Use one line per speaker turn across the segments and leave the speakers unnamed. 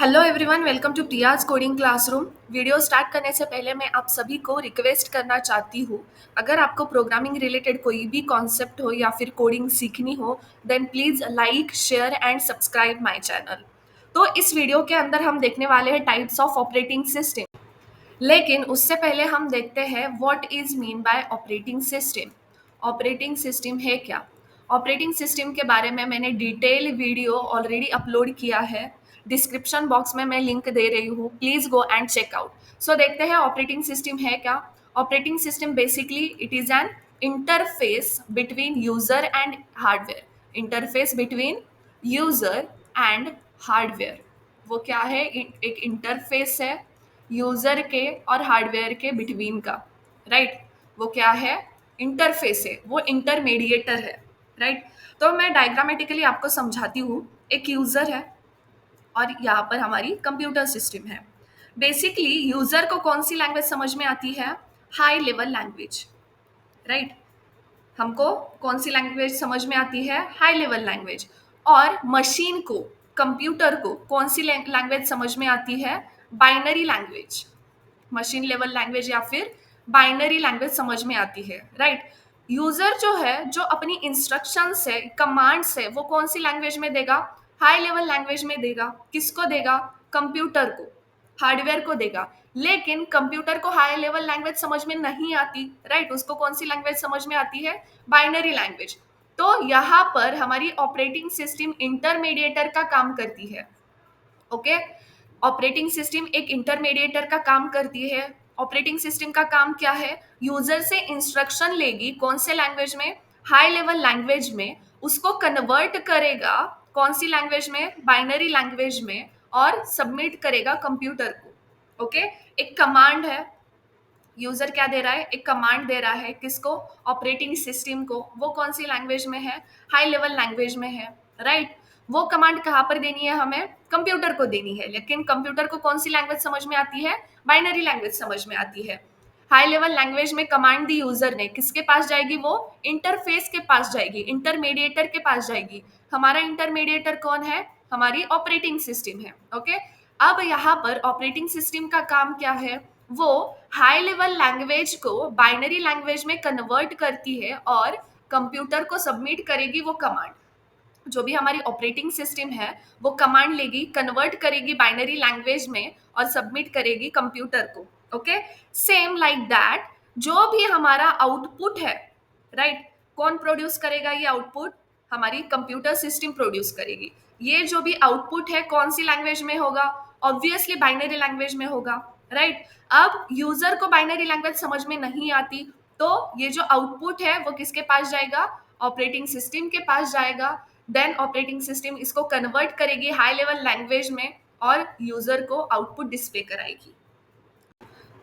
Hello everyone, welcome to Priya's coding classroom. Video start करने से पहले मैं आप सभी को रिक्वेस्ट करना चाहती हूँ, अगर आपको प्रोग्रामिंग रिलेटेड कोई भी कॉन्सेप्ट हो या फिर कोडिंग सीखनी हो, then please like, share and subscribe my channel. तो इस वीडियो के अंदर हम देखने वाले हैं टाइप्स ऑफ ऑपरेटिंग सिस्टम। लेकिन उससे पहले हम देखते हैं what is mean by operating system. Operating system है क्या? ऑपरेटिंग सिस्टम के बारे में मैंने डिटेल वीडियो ऑलरेडी अपलोड किया है। डिस्क्रिप्शन बॉक्स में मैं लिंक दे रही हूँ, please go and check out. So देखते हैं ऑपरेटिंग सिस्टम है क्या। Operating system basically it is an interface between user and hardware. Interface between user and hardware, वो क्या है? एक इंटरफेस है यूजर के और हार्डवेयर के बिटवीन का। राइट, वो क्या है? इंटरफेस है, वो इंटरमीडिएटर है। राइट, तो मैं डायग्रामेटिकली आपको समझाती हूँ। एक यूजर है और यहाँ पर हमारी कंप्यूटर सिस्टम है। बेसिकली यूजर को कौन सी लैंग्वेज समझ में आती है? High level language. राइट, हमको कौन सी लैंग्वेज समझ में आती है? High level language. और मशीन को, कंप्यूटर को कौन सी लैंग्वेज समझ में आती है? Binary language. Machine level language या फिर बाइनरी लैंग्वेज समझ में आती है। राइट, यूजर जो है, जो अपनी इंस्ट्रक्शंस है, कमांड्स है, वो कौन सी लैंग्वेज में देगा? हाई लेवल लैंग्वेज में देगा। किसको देगा? कंप्यूटर को, हार्डवेयर को देगा। लेकिन कंप्यूटर को हाई लेवल लैंग्वेज समझ में नहीं आती। राइट, उसको कौन सी लैंग्वेज समझ में आती है? Binary language. तो यहाँ पर हमारी ऑपरेटिंग सिस्टम इंटरमीडिएटर का काम करती है। ओके, ऑपरेटिंग सिस्टम एक इंटरमीडिएटर का काम करती है। ऑपरेटिंग सिस्टम का काम क्या है? यूजर से इंस्ट्रक्शन लेगी, कौन से लैंग्वेज में? हाई लेवल लैंग्वेज में। उसको कन्वर्ट करेगा कौन सी लैंग्वेज में? बाइनरी लैंग्वेज में। और सबमिट करेगा कंप्यूटर को। ओके, एक कमांड है। यूजर क्या दे रहा है? एक कमांड दे रहा है। किसको? ऑपरेटिंग सिस्टम को। वो कौन सी लैंग्वेज में है? हाई लेवल लैंग्वेज में है। राइट, वो कमांड कहाँ पर देनी है? हमें कंप्यूटर को देनी है। लेकिन कंप्यूटर को कौन सी लैंग्वेज समझ में आती है? बाइनरी लैंग्वेज समझ में आती है। हाई लेवल लैंग्वेज में कमांड दी यूजर ने, किसके पास जाएगी? वो इंटरफेस के पास जाएगी, इंटरमीडिएटर के पास जाएगी। हमारा इंटरमीडिएटर कौन है? हमारी ऑपरेटिंग सिस्टम है। ओके, अब यहाँ पर ऑपरेटिंग सिस्टम का काम क्या है? वो हाई लेवल लैंग्वेज को बाइनरी लैंग्वेज में कन्वर्ट करती है और कंप्यूटर को सबमिट करेगी वो कमांड। जो भी हमारी ऑपरेटिंग सिस्टम है, वो कमांड लेगी, कन्वर्ट करेगी बाइनरी लैंग्वेज में और सबमिट करेगी कंप्यूटर को। ओके, सेम लाइक दैट जो भी हमारा आउटपुट है, राइट, कौन प्रोड्यूस करेगा ये आउटपुट? हमारी कंप्यूटर सिस्टम प्रोड्यूस करेगी। ये जो भी आउटपुट है कौन सी लैंग्वेज में होगा? ऑब्वियसली बाइनरी लैंग्वेज में होगा। राइट, अब यूजर को बाइनरी लैंग्वेज समझ में नहीं आती, तो ये जो आउटपुट है वो किसके पास जाएगा? ऑपरेटिंग सिस्टम के पास जाएगा। देन ऑपरेटिंग सिस्टम इसको कन्वर्ट करेगी हाई लेवल लैंग्वेज में और यूजर को आउटपुट डिस्प्ले कराएगी।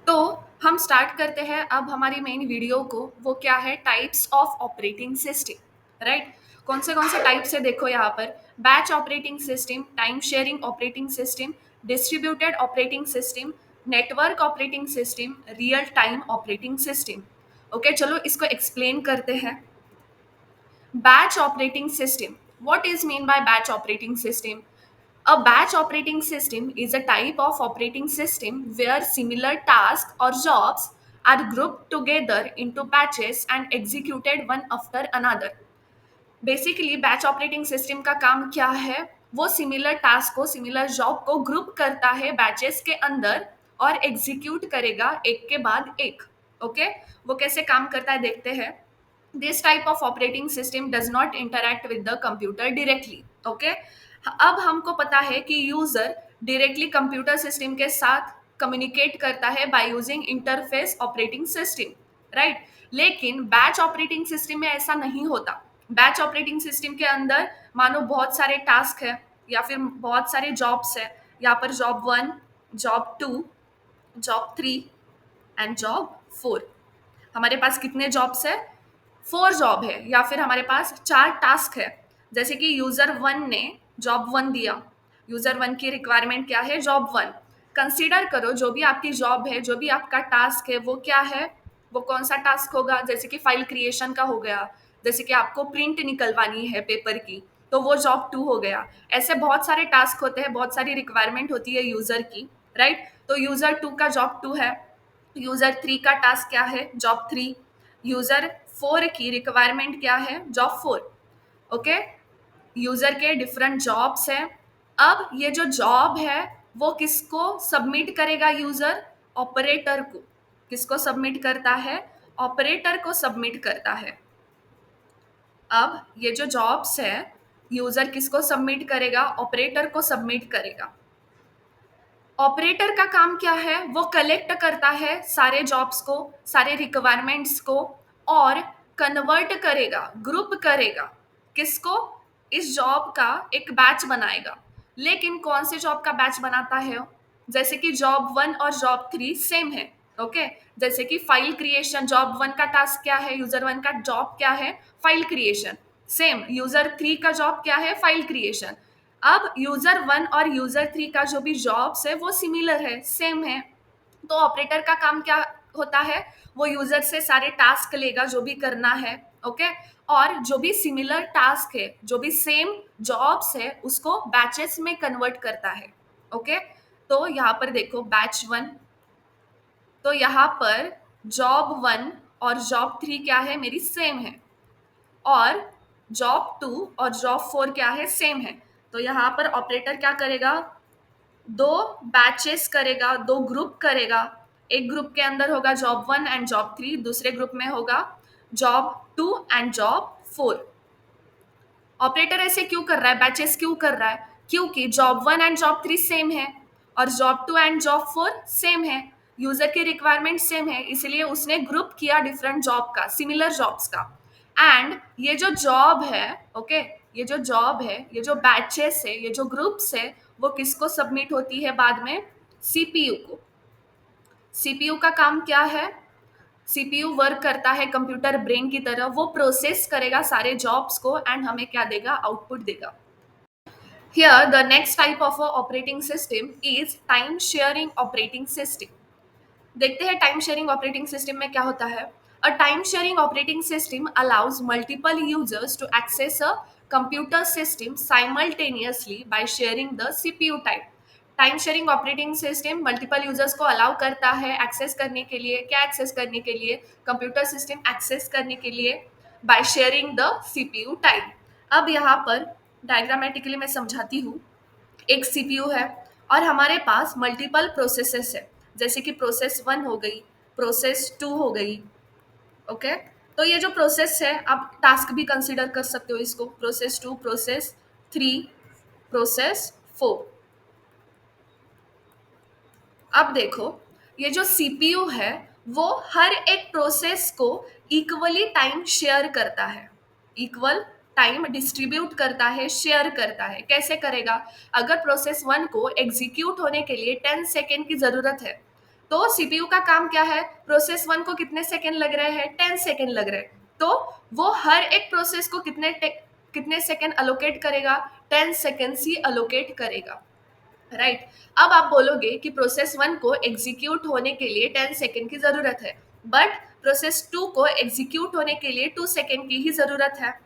तो हम स्टार्ट करते हैं अब हमारी मेन वीडियो को। वो क्या है? Types of operating system. Right, कौन से टाइप्स है देखो यहाँ पर। Batch operating system, time sharing operating system, distributed operating system, network operating system, real time operating system. Okay, चलो इसको एक्सप्लेन करते हैं। Batch operating system. What is mean by batch operating system? A batch operating system is a type of operating system where similar tasks or jobs are grouped together into batches and executed one after another. Basically batch operating system का काम क्या है? वो similar task को, similar job को group करता है batches के अंदर और एग्जीक्यूट करेगा एक के बाद एक। ओके, वो कैसे काम करता है देखते हैं। This type of operating system does not interact with the computer directly. Okay, अब हमको पता है कि यूजर डायरेक्टली कंप्यूटर सिस्टम के साथ कम्युनिकेट करता है by using interface operating system. Right, लेकिन बैच ऑपरेटिंग सिस्टम में ऐसा नहीं होता। बैच ऑपरेटिंग सिस्टम के अंदर मानो बहुत सारे टास्क है या फिर बहुत सारे जॉब्स है। यहाँ पर job 1, job 2, job 3 and job 4। हमारे पास कितने जॉब्स है? 4 जॉब है, या फिर हमारे पास 4 टास्क है। जैसे कि यूजर 1 ने जॉब 1 दिया। यूजर 1 की रिक्वायरमेंट क्या है? जॉब 1। कंसीडर करो जो भी आपकी जॉब है, जो भी आपका टास्क है, वो क्या है? वो कौन सा टास्क होगा? जैसे कि फाइल क्रिएशन का हो गया, जैसे कि आपको प्रिंट निकलवानी है पेपर की, तो वो जॉब 2 हो गया। ऐसे बहुत सारे टास्क होते हैं, बहुत सारी रिक्वायरमेंट होती है यूजर की, राइट? तो यूजर 2 का जॉब 2 है, यूजर 3 का टास्क क्या है, जॉब 3, यूजर 4 की रिक्वायरमेंट क्या है, जॉब 4। ओके, यूजर के डिफरेंट जॉब्स हैं। अब ये जो जॉब है वो किसको सबमिट करेगा यूजर, ऑपरेटर को। किसको सबमिट करता है, ऑपरेटर को सबमिट करता है। अब ये जो जॉब्स है यूजर किसको सबमिट करेगा, ऑपरेटर को सबमिट करेगा। ऑपरेटर का काम क्या है, वो कलेक्ट करता है सारे जॉब्स को, सारे रिक्वायरमेंट्स को, और कन्वर्ट करेगा, ग्रुप करेगा। किसको, इस जॉब का एक बैच बनाएगा। लेकिन कौन से जॉब का बैच बनाता है, जैसे कि जॉब 1 और जॉब 3 सेम है। ओके, जैसे कि फाइल क्रिएशन, जॉब 1 का टास्क क्या है, यूजर 1 का जॉब क्या है, फाइल क्रिएशन। सेम यूजर 3 का जॉब क्या है, फाइल क्रिएशन। अब यूजर 1 और यूजर 3 का जो भी जॉब्स है वो सिमिलर है, सेम है। तो ऑपरेटर का काम क्या होता है, वो यूजर से सारे टास्क लेगा जो भी करना है। ओके, और जो भी सिमिलर टास्क है, जो भी सेम जॉब्स है, उसको बैचेस में कन्वर्ट करता है। ओके, तो यहाँ पर देखो बैच 1, तो यहाँ पर जॉब 1 और जॉब 3 क्या है, मेरी सेम है, और जॉब 2 और जॉब 4 क्या है, सेम है। तो यहाँ पर ऑपरेटर क्या करेगा, दो बैचेस करेगा, दो ग्रुप करेगा। एक ग्रुप के अंदर होगा जॉब 1 एंड जॉब 3, दूसरे ग्रुप में होगा जॉब 2 एंड जॉब 4। ऑपरेटर ऐसे क्यों कर रहा है, बैचेस क्यों कर रहा है, क्योंकि जॉब 1 एंड जॉब 3 सेम है और जॉब 2 एंड जॉब 4 सेम है। यूजर की रिक्वायरमेंट सेम है, इसलिए उसने ग्रुप किया डिफरेंट जॉब का, सिमिलर जॉब्स का। एंड ये जो जॉब है, ओके, ये जो जॉब है, ये जो बैचेस है, ये जो ग्रुप्स है, वो किसको सबमिट होती है बाद में, सीपीयू को। सीपीयू का काम क्या है, सीपीयू वर्क करता है कंप्यूटर ब्रेन की तरह, वो प्रोसेस करेगा सारे जॉब्स को एंड हमें क्या देगा, आउटपुट देगा। Here, the next type of a operating system is time sharing operating system. देखते हैं टाइम शेयरिंग ऑपरेटिंग सिस्टम में क्या होता है। A time sharing operating system allows multiple users to access a computer system simultaneously by sharing the CPU time. Time sharing operating system multiple users को allow करता है access करने के लिए, क्या एक्सेस करने के लिए, कंप्यूटर सिस्टम एक्सेस करने के लिए, bye sharing the CPU time. अब यहाँ पर डायग्रामेटिकली मैं समझाती हूँ। एक सीपीयू है और हमारे पास मल्टीपल प्रोसेसेस है, जैसे कि प्रोसेस 1 हो गई, प्रोसेस 2 हो गई। ओके, तो ये जो प्रोसेस है आप टास्क भी कंसीडर कर सकते हो इसको, प्रोसेस 2, प्रोसेस 3, प्रोसेस 4। अब देखो, ये जो सीपीयू है वो हर एक प्रोसेस को इक्वली टाइम शेयर करता है, इक्वल टाइम डिस्ट्रीब्यूट करता है, शेयर करता है। कैसे करेगा, अगर प्रोसेस 1 को एग्जीक्यूट होने के लिए 10 सेकेंड की जरूरत है, तो सीपीयू का काम क्या है, प्रोसेस 1 को कितने सेकेंड लग रहे हैं, 10 सेकेंड लग रहे हैं, तो वो हर एक प्रोसेस को कितने सेकेंड अलोकेट करेगा, 10 सेकेंड्स ही अलोकेट करेगा। राइट, अब आप बोलोगे कि प्रोसेस 1 को एग्जीक्यूट होने के लिए 10 सेकेंड की जरूरत है, बट प्रोसेस 2 को एग्जीक्यूट होने के लिए 2 सेकेंड की ही जरूरत है।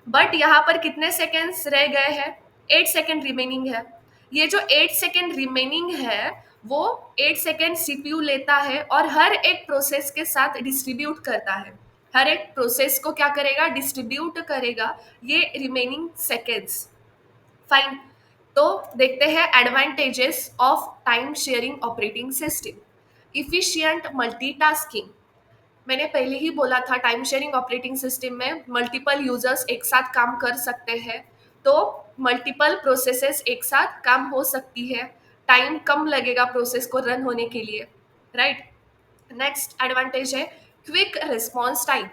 बट यहाँ पर कितने सेकेंड्स रह गए हैं, 8 सेकेंड रिमेनिंग है। ये जो 8 सेकेंड रिमेनिंग है वो 8 सेकेंड सीपीयू लेता है और हर एक प्रोसेस के साथ डिस्ट्रीब्यूट करता है। हर एक प्रोसेस को क्या करेगा, डिस्ट्रीब्यूट करेगा ये रिमेनिंग सेकेंड्स। फाइन, तो देखते हैं advantages of time sharing operating system. Efficient multitasking, मैंने पहले ही बोला था टाइम शेयरिंग ऑपरेटिंग सिस्टम में मल्टीपल यूजर्स एक साथ काम कर सकते हैं, तो मल्टीपल प्रोसेसेस एक साथ काम हो सकती है, टाइम कम लगेगा प्रोसेस को रन होने के लिए। राइट, नेक्स्ट एडवांटेज है quick response time.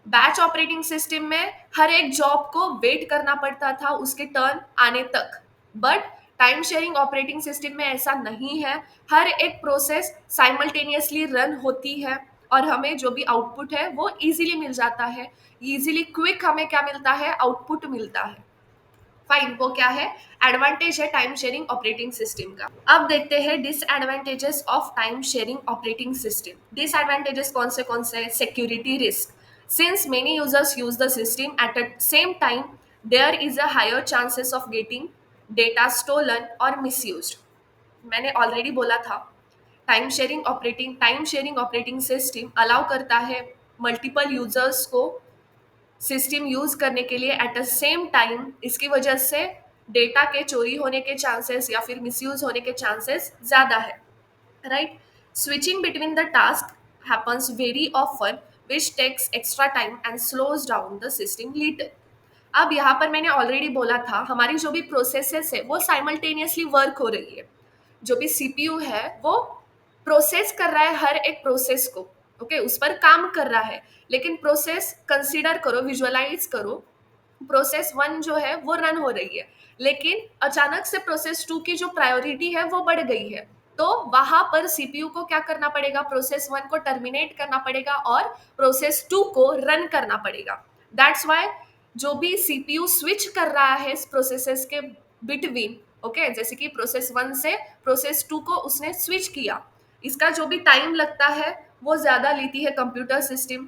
Batch operating system में हर एक जॉब को वेट करना पड़ता था उसके टर्न आने तक, but time sharing operating system में ऐसा नहीं है। हर एक प्रोसेस साइमल्टेनियसली रन होती है और हमें जो भी आउटपुट है वो इजीली मिल जाता है, इजीली क्विक हमें क्या मिलता है, आउटपुट मिलता है। फाइन, वो क्या है, एडवांटेज है टाइम शेयरिंग ऑपरेटिंग सिस्टम का। अब देखते हैं disadvantages of time sharing operating system. Disadvantages कौन से हैं, security risk. Since many users use the system at the same time, there is a higher chances of getting data stolen और misused. मैंने already बोला था, time sharing operating system allow करता है multiple users को सिस्टम यूज करने के लिए एट द सेम टाइम। इसकी वजह से डेटा के चोरी होने के चांसेस या फिर मिसयूज होने के चांसेस ज्यादा है, right? Switching between the task happens very often which takes extra time and slows down the system little। अब यहाँ पर मैंने ऑलरेडी बोला था, हमारी जो भी प्रोसेसेस है वो साइमल्टेनियसली वर्क हो रही है। जो भी सीपीयू है वो प्रोसेस कर रहा है हर एक प्रोसेस को, ओके, उस पर काम कर रहा है। लेकिन प्रोसेस कंसीडर करो, विजुअलाइज करो, प्रोसेस 1 जो है वो रन हो रही है, लेकिन अचानक से प्रोसेस 2 की जो प्रायोरिटी है वो बढ़ गई है। तो वहां पर सीपीयू को क्या करना पड़ेगा, प्रोसेस 1 को टर्मिनेट करना पड़ेगा और प्रोसेस 2 को रन करना पड़ेगा। दैट्स वाई जो भी सीपीयू स्विच कर रहा है इस प्रोसेसेस के बिटवीन, ओके, जैसे कि प्रोसेस 1 से प्रोसेस 2 को उसने स्विच किया, इसका जो भी टाइम लगता है वो ज्यादा लेती है कंप्यूटर सिस्टम।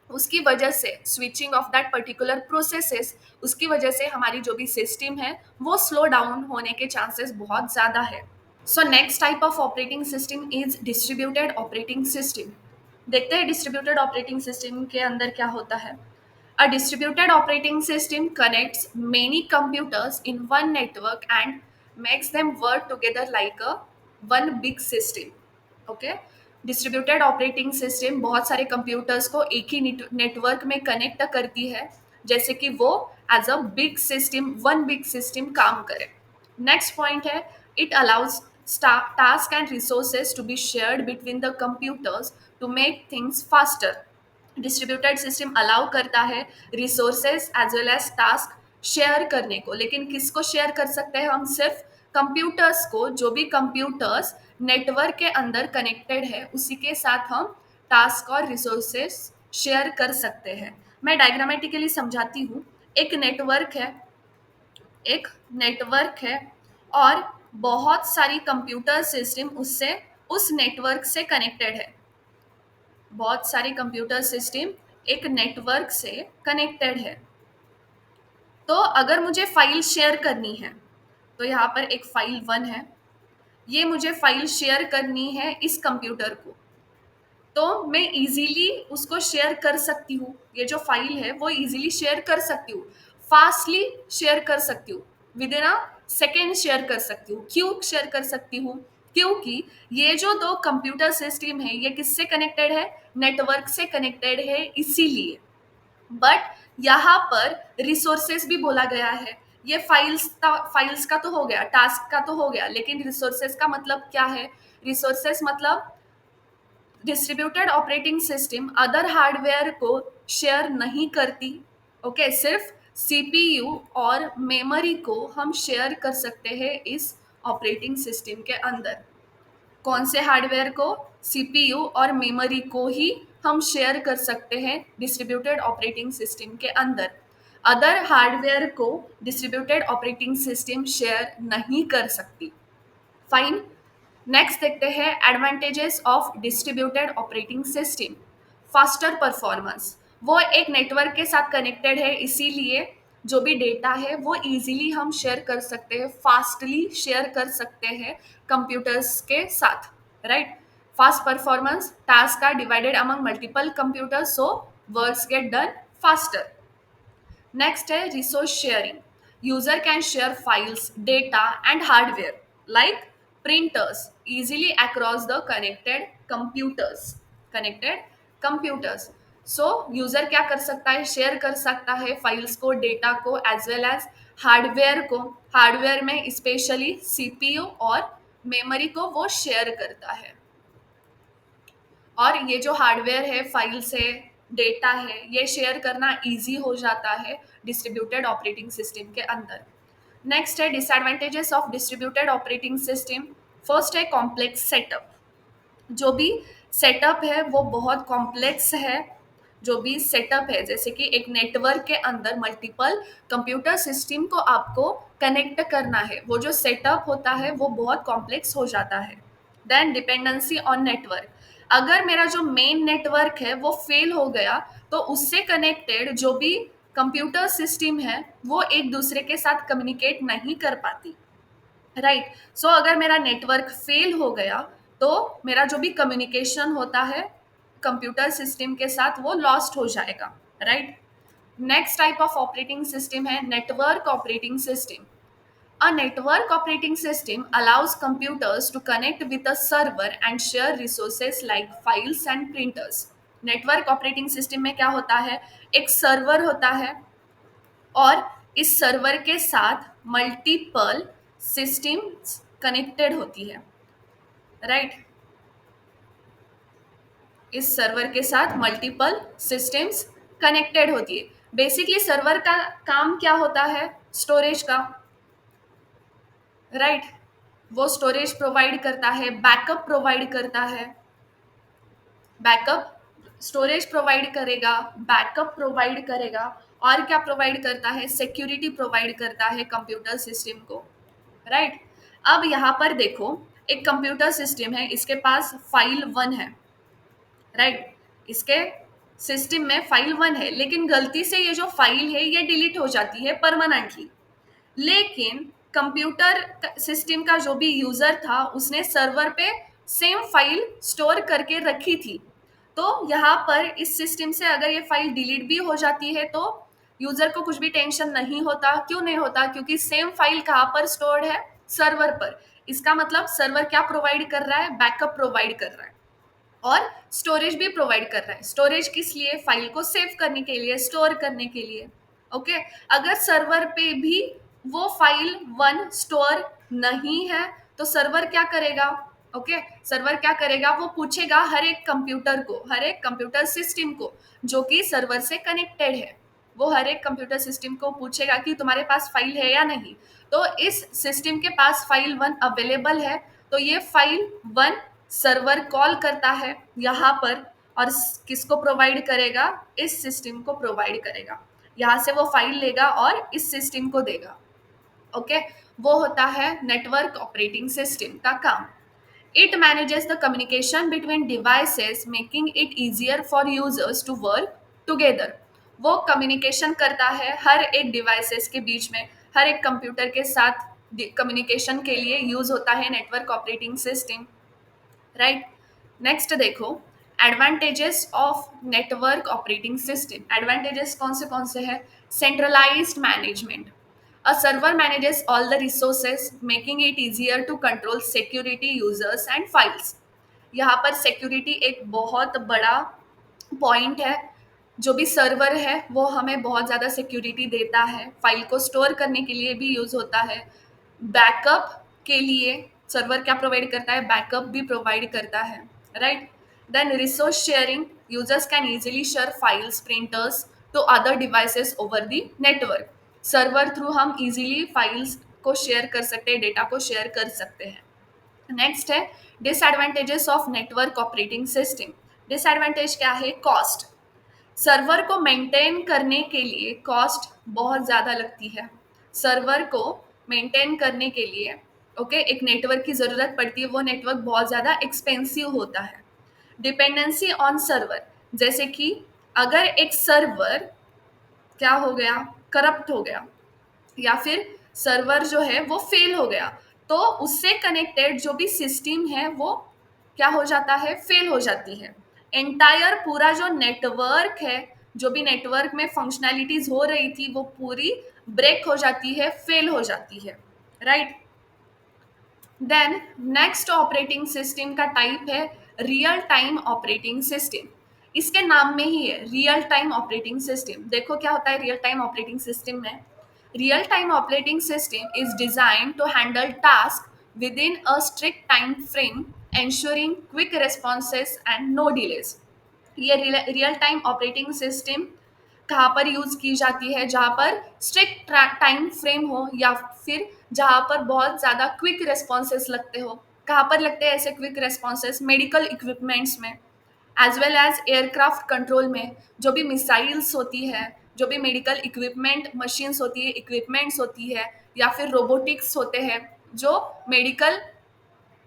उसकी वजह से switching off that particular processes, उसकी वजह से हमारी जो भी सिस्टम है वो स्लो डाउन होने के चांसेस बहुत ज़्यादा है। So next type of operating system is distributed operating system. देखते हैं डिस्ट्रीब्यूटेड ऑपरेटिंग सिस्टम के अंदर क्या होता है। A distributed operating system connects many computers in one network and makes them work together like a one big system, okay. Distributed operating system बहुत सारे computers को एक ही नेटवर्क में कनेक्ट करती है, जैसे कि वो as a big system, one big system काम करे। नेक्स्ट पॉइंट है, it allows task and resources to be shared between the computers to make things faster. Distributed system allow करता है resources as well as task share करने को, लेकिन किसको share कर सकते हैं हम, सिर्फ कंप्यूटर्स को। जो भी कंप्यूटर्स नेटवर्क के अंदर कनेक्टेड है उसी के साथ हम टास्क और रिसोर्सेज शेयर कर सकते हैं। मैं डायग्रामेटिकली समझाती हूँ। एक नेटवर्क है, एक नेटवर्क है और बहुत सारी कंप्यूटर सिस्टम उससे, उस नेटवर्क से कनेक्टेड है। बहुत सारी कंप्यूटर सिस्टम एक नेटवर्क से कनेक्टेड है। तो अगर मुझे फाइल शेयर करनी है, तो यहाँ पर एक फाइल 1 है, ये मुझे फाइल शेयर करनी है इस कंप्यूटर को, तो मैं इजीली उसको शेयर कर सकती हूँ। ये जो फाइल है वो इजीली शेयर कर सकती हूँ, फास्टली शेयर कर सकती हूँ, with in a second share कर सकती हूँ। क्यों शेयर कर सकती हूँ? क्योंकि ये जो दो कंप्यूटर सिस्टम है ये किससे कनेक्टेड है, नेटवर्क से कनेक्टेड है, इसीलिए। बट यहाँ पर रिसोर्सेस भी बोला गया है। ये फाइल्स का तो हो गया, टास्क का तो हो गया, लेकिन रिसोर्सेस का मतलब क्या है? रिसोर्सेस मतलब distributed operating system other hardware को शेयर नहीं करती, ओके। सिर्फ सीपीयू और मेमोरी को हम शेयर कर सकते हैं इस ऑपरेटिंग सिस्टम के अंदर। कौन से हार्डवेयर को? सीपीयू और मेमोरी को ही हम शेयर कर सकते हैं डिस्ट्रीब्यूटेड ऑपरेटिंग सिस्टम के अंदर। अदर हार्डवेयर को डिस्ट्रीब्यूटेड ऑपरेटिंग सिस्टम शेयर नहीं कर सकती। फाइन। नेक्स्ट देखते हैं advantages of distributed operating system. Faster performance, वो एक नेटवर्क के साथ कनेक्टेड है, इसीलिए जो भी डेटा है वो इजीली हम शेयर कर सकते हैं, फास्टली शेयर कर सकते हैं कंप्यूटर्स के साथ, right? Fast performance, task are divided among multiple computers so works get done faster. Next है resource sharing. User can share files, data and hardware like printers easily across the connected computers। So user क्या कर सकता है, share कर सकता है files को, data को, एज वेल एज हार्डवेयर को। हार्डवेयर में स्पेशली सीपीयू और मेमोरी को वो शेयर करता है। और ये जो हार्डवेयर है, फाइल्स है, डेटा है, ये शेयर करना इजी हो जाता है डिस्ट्रीब्यूटेड ऑपरेटिंग सिस्टम के अंदर। नेक्स्ट है disadvantages of distributed operating system. First है कॉम्प्लेक्स सेटअप। जो भी सेटअप है वो बहुत कॉम्प्लेक्स है। जो भी सेटअप है, जैसे कि एक नेटवर्क के अंदर मल्टीपल कंप्यूटर सिस्टम को आपको कनेक्ट करना है, वो जो सेटअप होता है वो बहुत कॉम्प्लेक्स हो जाता है। Then dependency on network. अगर मेरा जो मेन नेटवर्क है वो फेल हो गया, तो उससे कनेक्टेड जो भी कंप्यूटर सिस्टम है वो एक दूसरे के साथ कम्युनिकेट नहीं कर पाती, राइट। सो अगर मेरा नेटवर्क फेल हो गया तो मेरा जो भी कम्युनिकेशन होता है कंप्यूटर सिस्टम के साथ वो लॉस्ट हो जाएगा, right. Next type of operating system है network operating system. A network operating system allows computers to connect with a server and share resources like files and printers. Network operating system में क्या होता है, एक server होता है और इस सर्वर के साथ मल्टीपल सिस्टम्स कनेक्टेड होती है, राइट right? इस सर्वर के साथ मल्टीपल सिस्टम्स कनेक्टेड होती है। बेसिकली सर्वर का काम क्या होता है, स्टोरेज का, राइट वो स्टोरेज प्रोवाइड करता है, बैकअप प्रोवाइड करता है, बैकअप स्टोरेज प्रोवाइड करेगा, बैकअप प्रोवाइड करेगा, और क्या प्रोवाइड करता है, सिक्योरिटी प्रोवाइड करता है कंप्यूटर सिस्टम को, राइट। अब यहाँ पर देखो एक कंप्यूटर सिस्टम है, इसके पास फाइल 1 है, राइट इसके सिस्टम में फाइल 1 है, लेकिन गलती से ये जो फाइल है ये डिलीट हो जाती है परमानेंटली। लेकिन कंप्यूटर सिस्टम का जो भी यूजर था उसने सर्वर पे सेम फाइल स्टोर करके रखी थी, तो यहाँ पर इस सिस्टम से अगर ये फाइल डिलीट भी हो जाती है तो यूजर को कुछ भी टेंशन नहीं होता। क्यों नहीं होता, क्योंकि सेम फाइल कहाँ पर स्टोर्ड है, सर्वर पर। इसका मतलब सर्वर क्या प्रोवाइड कर रहा है, बैकअप प्रोवाइड कर रहा है और स्टोरेज भी प्रोवाइड कर रहा है। स्टोरेज किस लिए, फाइल को सेव करने के लिए, स्टोर करने के लिए, ओके। अगर सर्वर पे भी वो फाइल 1 स्टोर नहीं है तो सर्वर क्या करेगा, ओके सर्वर क्या करेगा, वो पूछेगा हर एक कंप्यूटर को, हर एक कंप्यूटर सिस्टम को जो कि सर्वर से कनेक्टेड है, वो हर एक कंप्यूटर सिस्टम को पूछेगा कि तुम्हारे पास फाइल है या नहीं। तो इस सिस्टम के पास फाइल 1 अवेलेबल है तो ये फाइल 1 सर्वर कॉल करता है यहाँ पर और किसको प्रोवाइड करेगा, इस सिस्टम को प्रोवाइड करेगा। यहाँ से वो फाइल लेगा और इस सिस्टम को देगा, ओके वो होता है नेटवर्क ऑपरेटिंग सिस्टम का काम। It manages the communication between devices making it easier for users to work together. वो कम्युनिकेशन करता है हर एक डिवाइसेस के बीच में, हर एक कंप्यूटर के साथ कम्युनिकेशन के लिए यूज होता है network operating system, right. Next देखो advantages of network operating system. Advantages कौन से है, centralised management. A server manages all the resources making it easier to control security users and files. यहाँ पर सिक्योरिटी एक बहुत बड़ा पॉइंट है। जो भी सर्वर है वो हमें बहुत ज़्यादा सिक्योरिटी देता है, फाइल को स्टोर करने के लिए भी यूज़ होता है, बैकअप के लिए सर्वर क्या प्रोवाइड करता है, बैकअप भी प्रोवाइड करता है, right. Then resource sharing, users can easily share files, printers to other devices over the network. Server through हम इजीली फाइल्स को शेयर कर सकते हैं, डेटा को शेयर कर सकते हैं। नेक्स्ट है disadvantages of network operating system. Disadvantage क्या है, कॉस्ट। सर्वर को मेंटेन करने के लिए कॉस्ट बहुत ज़्यादा लगती है। सर्वर को मेंटेन करने के लिए ओके एक नेटवर्क की ज़रूरत पड़ती है, वो नेटवर्क बहुत ज़्यादा एक्सपेंसिव होता है। डिपेंडेंसी ऑन सर्वर, जैसे कि अगर एक सर्वर क्या हो गया, करप्ट हो गया या फिर सर्वर जो है वो फेल हो गया तो उससे कनेक्टेड जो भी सिस्टम है वो क्या हो जाता है, फेल हो जाती है। एंटायर पूरा जो नेटवर्क है, जो भी नेटवर्क में फंक्शनैलिटीज हो रही थी वो पूरी ब्रेक हो जाती है, फेल हो जाती है, right. Then next operating system का टाइप है रियल टाइम ऑपरेटिंग सिस्टम। इसके नाम में ही है रियल टाइम ऑपरेटिंग सिस्टम। देखो क्या होता है रियल टाइम ऑपरेटिंग सिस्टम में, real time operating system is designed to handle task within a strict time frame ensuring quick responses and no delays। ये रियल टाइम ऑपरेटिंग सिस्टम कहाँ पर use की जाती है, जहाँ पर स्ट्रिक्ट टाइम फ्रेम हो या फिर जहाँ पर बहुत ज़्यादा क्विक रेस्पॉन्सेस लगते हो। कहाँ पर लगते हैं ऐसे क्विक रेस्पॉन्सेस, मेडिकल इक्विपमेंट्स में as well as aircraft control में। जो भी मिसाइल्स होती है, जो भी मेडिकल इक्विपमेंट मशीन्स होती है, इक्विपमेंट्स होती है या फिर रोबोटिक्स होते हैं जो मेडिकल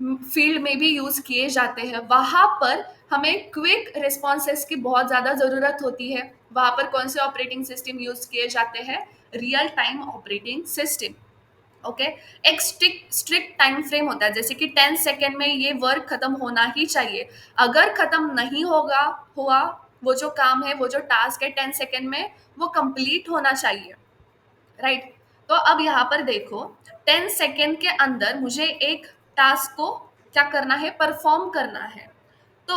फील्ड में भी यूज़ किए जाते हैं, वहाँ पर हमें क्विक रिस्पॉन्सेस की बहुत ज़्यादा ज़रूरत होती है। वहाँ पर कौन से ऑपरेटिंग सिस्टम यूज़ किए जाते हैं? Real time operating system. Okay, एक स्ट्रिक्ट टाइम फ्रेम होता है, जैसे कि 10 सेकेंड में ये वर्क खत्म होना ही चाहिए। अगर खत्म नहीं होगा हुआ वो जो काम है, वो जो टास्क है 10 सेकेंड में वो कंप्लीट होना चाहिए, राइट? तो अब यहाँ पर देखो, 10 सेकेंड के अंदर मुझे एक टास्क को क्या करना है? परफॉर्म करना है। तो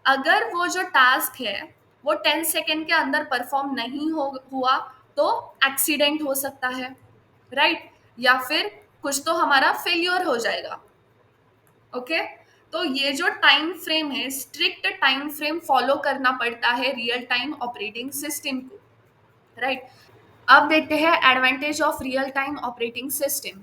अगर वो जो टास्क है वो 10 सेकेंड के अंदर परफॉर्म नहीं हुआ तो एक्सीडेंट हो सकता है, राइट? या फिर कुछ तो हमारा फेल्योर हो जाएगा। ओके, तो ये जो टाइम फ्रेम है, स्ट्रिक्ट टाइम फ्रेम फॉलो करना पड़ता है रियल टाइम ऑपरेटिंग सिस्टम को, राइट? अब देखते हैं advantage of real time operating system.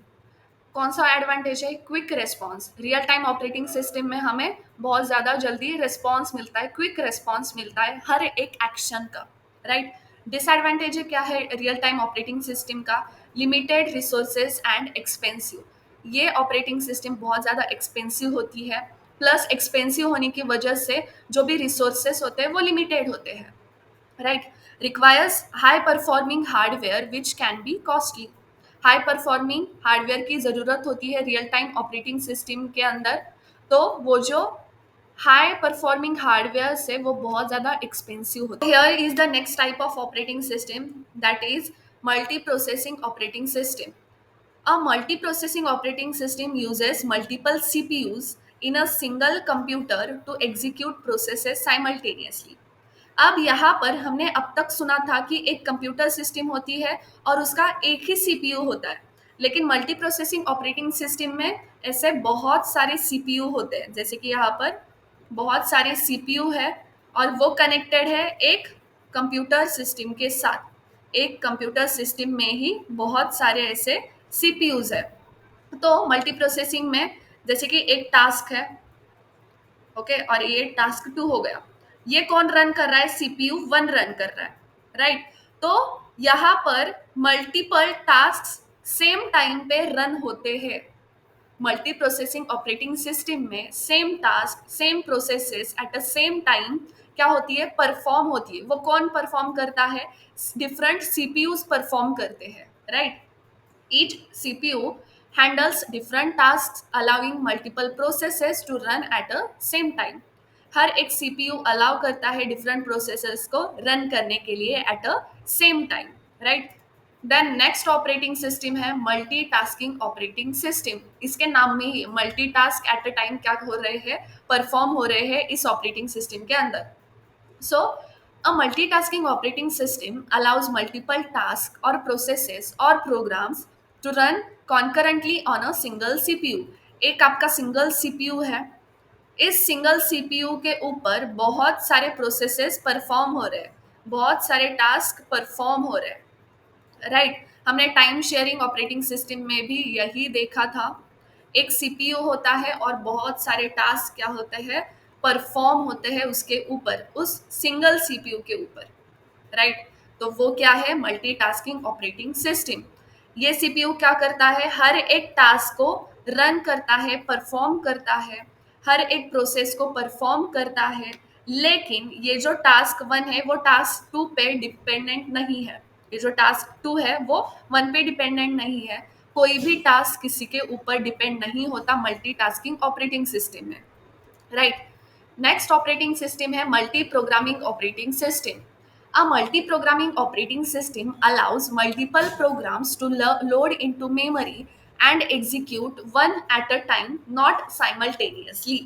कौन सा एडवांटेज है? Quick response. Real time operating system में हमें बहुत ज़्यादा जल्दी रिस्पॉन्स मिलता है, क्विक रिस्पॉन्स मिलता है हर एक एक्शन का, राइट? डिसएडवांटेज क्या है रियल टाइम ऑपरेटिंग सिस्टम का? Limited resources and expensive. ये ऑपरेटिंग सिस्टम बहुत ज़्यादा एक्सपेंसिव होती है, प्लस एक्सपेंसिव होने की वजह से जो भी रिसोर्सेज होते हैं वो लिमिटेड होते हैं, right? Requires high performing hardware which can be costly. High performing hardware की ज़रूरत होती है रियल टाइम ऑपरेटिंग सिस्टम के अंदर। तो वो जो हाई परफॉर्मिंग हार्डवेयर से वो बहुत ज़्यादा एक्सपेंसिव होता है। Here is the next type of operating system, that is multi processing operating system. A multiprocessing operating system uses multiple CPUs in a single computer to execute processes simultaneously. अब यहाँ पर हमने अब तक सुना था कि एक कंप्यूटर सिस्टम होती है और उसका एक ही सीपीयू होता है, लेकिन मल्टी प्रोसेसिंग ऑपरेटिंग सिस्टम में ऐसे बहुत सारे सीपीयू होते हैं। जैसे कि यहाँ पर बहुत सारे सीपीयू है और वो कनेक्टेड है एक कंप्यूटर सिस्टम के साथ। एक कंप्यूटर सिस्टम में ही बहुत सारे ऐसे सीपीयूज है। तो मल्टी प्रोसेसिंग में जैसे कि एक टास्क है, ओके, और ये टास्क 2 हो गया। ये कौन रन कर रहा है? सीपीयू 1 रन कर रहा है, राइट? तो यहाँ पर मल्टीपल टास्क सेम टाइम पे रन होते हैं। मल्टी प्रोसेसिंग ऑपरेटिंग सिस्टम में same task same processes eight a same time क्या होती है? परफॉर्म होती है। वो कौन परफॉर्म करता है? डिफरेंट सीपीयूज परफॉर्म करते हैं, right? Each CPU handles different tasks, allowing multiple processes to run at a same time. हर एक CPU अलाउ करता है डिफरेंट प्रोसेसेस को रन करने के लिए at a same time, right? Then next operating system है मल्टीटास्किंग ऑपरेटिंग सिस्टम। इसके नाम में ही मल्टीटास्क एट अ टाइम क्या हो रहे हैं? परफॉर्म हो रहे हैं इस ऑपरेटिंग सिस्टम के अंदर। So, a multitasking operating system allows multiple tasks or processes or programs to run concurrently on a single CPU. एक आपका सिंगल सीपीयू है, इस सिंगल सीपीयू के ऊपर बहुत सारे प्रोसेसेस परफॉर्म हो रहे हैं, बहुत सारे टास्क परफॉर्म हो रहे हैं, राइट? हमने टाइम शेयरिंग ऑपरेटिंग सिस्टम में भी यही देखा था। एक सीपीयू होता है और बहुत सारे टास्क क्या होते हैं? परफॉर्म होते हैं उसके ऊपर, उस सिंगल सीपीयू के ऊपर, राइट? तो वो क्या है? Multitasking operating system. ये सीपीयू क्या करता है? हर एक टास्क को रन करता है, परफॉर्म करता है, हर एक प्रोसेस को परफॉर्म करता है। लेकिन ये जो टास्क 1 है वो टास्क 2 पे डिपेंडेंट नहीं है। ये जो टास्क 2 है वो 1 पे डिपेंडेंट नहीं है। कोई भी टास्क किसी के ऊपर डिपेंड नहीं होता मल्टीटास्किंग ऑपरेटिंग सिस्टम में, राइट? नेक्स्ट ऑपरेटिंग सिस्टम है multi programming operating system. A multi-programming operating system allows multiple programs to load into memory and execute one at a time, not simultaneously.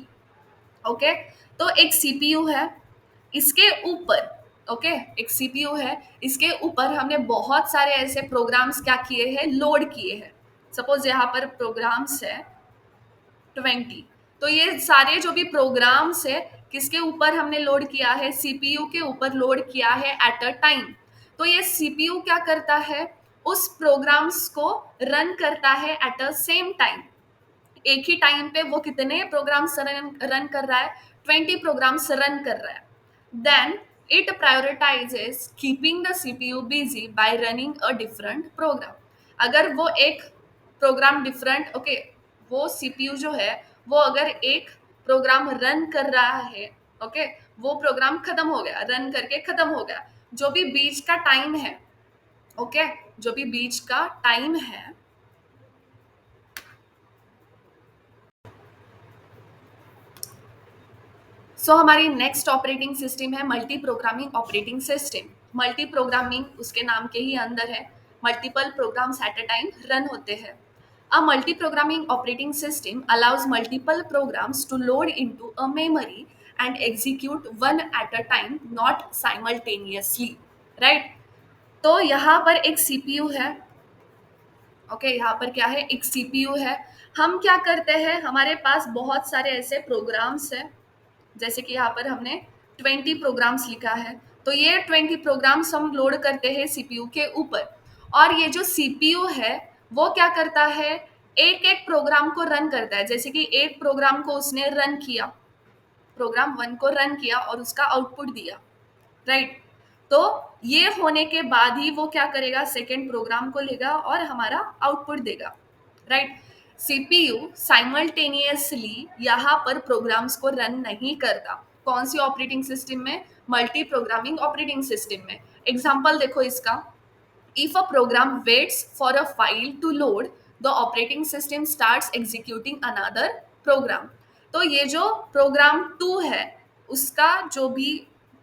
Okay, तो एक CPU है, इसके ऊपर, okay, एक CPU है, इसके ऊपर हमने बहुत सारे ऐसे प्रोग्राम्स क्या किए हैं? लोड किए हैं। सपोज यहाँ पर प्रोग्राम्स है 20। तो ये सारे जो भी प्रोग्राम्स है किसके ऊपर हमने लोड किया है? सीपीयू के ऊपर लोड किया है एट अ टाइम। तो ये सीपीयू क्या करता है? उस प्रोग्राम्स को रन करता है एट अ सेम टाइम। एक ही टाइम पे वो कितने प्रोग्राम्स रन कर रहा है? 20 प्रोग्राम्स रन कर रहा है। Then it prioritises keeping the CPU busy by running a different program. अगर वो एक प्रोग्राम डिफरेंट, ओके, वो सीपीयू जो है वो अगर एक प्रोग्राम रन कर रहा है, ओके, वो प्रोग्राम खत्म हो गया, रन करके खत्म हो गया। जो भी बीच का टाइम है, ओके, जो भी बीच का टाइम है, हमारी नेक्स्ट ऑपरेटिंग सिस्टम है multi programming operating system. Multi programming उसके नाम के ही अंदर है, multiple programs at a time run होते हैं। A multi programming operating system allows multiple programs to load into a memory and execute one at a time, not simultaneously, right. तो यहाँ पर एक सीपीयू है, ओके, यहाँ पर क्या है, एक सीपीयू है। हम क्या करते हैं, हमारे पास बहुत सारे ऐसे प्रोग्राम्स हैं, जैसे कि यहाँ पर हमने 20 प्रोग्राम्स लिखा है, तो ये 20 प्रोग्राम्स हम लोड करते हैं सीपीयू के ऊपर। और ये जो सीपीयू है वो क्या करता है, एक एक प्रोग्राम को रन करता है। जैसे कि एक प्रोग्राम को उसने रन किया, प्रोग्राम 1 को रन किया और उसका आउटपुट दिया, राइट। तो ये होने के बाद ही वो क्या करेगा, सेकेंड प्रोग्राम को लेगा और हमारा आउटपुट देगा, राइट। सीपीयू साइमल्टेनियसली यहाँ पर प्रोग्राम्स को रन नहीं करता। कौन सी ऑपरेटिंग सिस्टम में, मल्टी प्रोग्रामिंग ऑपरेटिंग सिस्टम में। एग्जाम्पल देखो इसका, if a program waits for a file to load, the operating system starts executing another program। तो ये जो प्रोग्राम 2 है उसका जो भी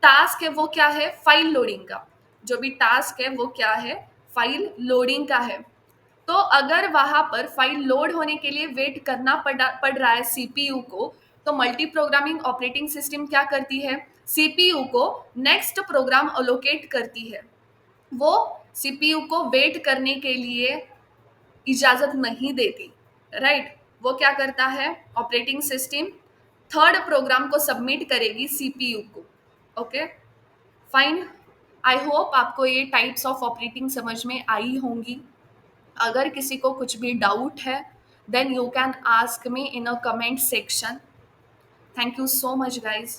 टास्क है वो क्या है, फाइल लोडिंग का। जो भी टास्क है वो क्या है, फाइल लोडिंग का है। तो अगर वहां पर फाइल लोड होने के लिए वेट करना पड़ रहा है सीपीयू को, तो मल्टी प्रोग्रामिंग ऑपरेटिंग सिस्टम क्या करती है, सीपीयू को नेक्स्ट प्रोग्राम अलोकेट करती है। वो सीपीयू को वेट करने के लिए इजाजत नहीं देती, राइट। वो क्या करता है, ऑपरेटिंग सिस्टम थर्ड प्रोग्राम को सबमिट करेगी सीपीयू को, ओके, फाइन। आई होप आपको ये टाइप्स ऑफ ऑपरेटिंग समझ में आई होंगी। अगर किसी को कुछ भी डाउट है, then you can ask me in a comment section. Thank you so much guys.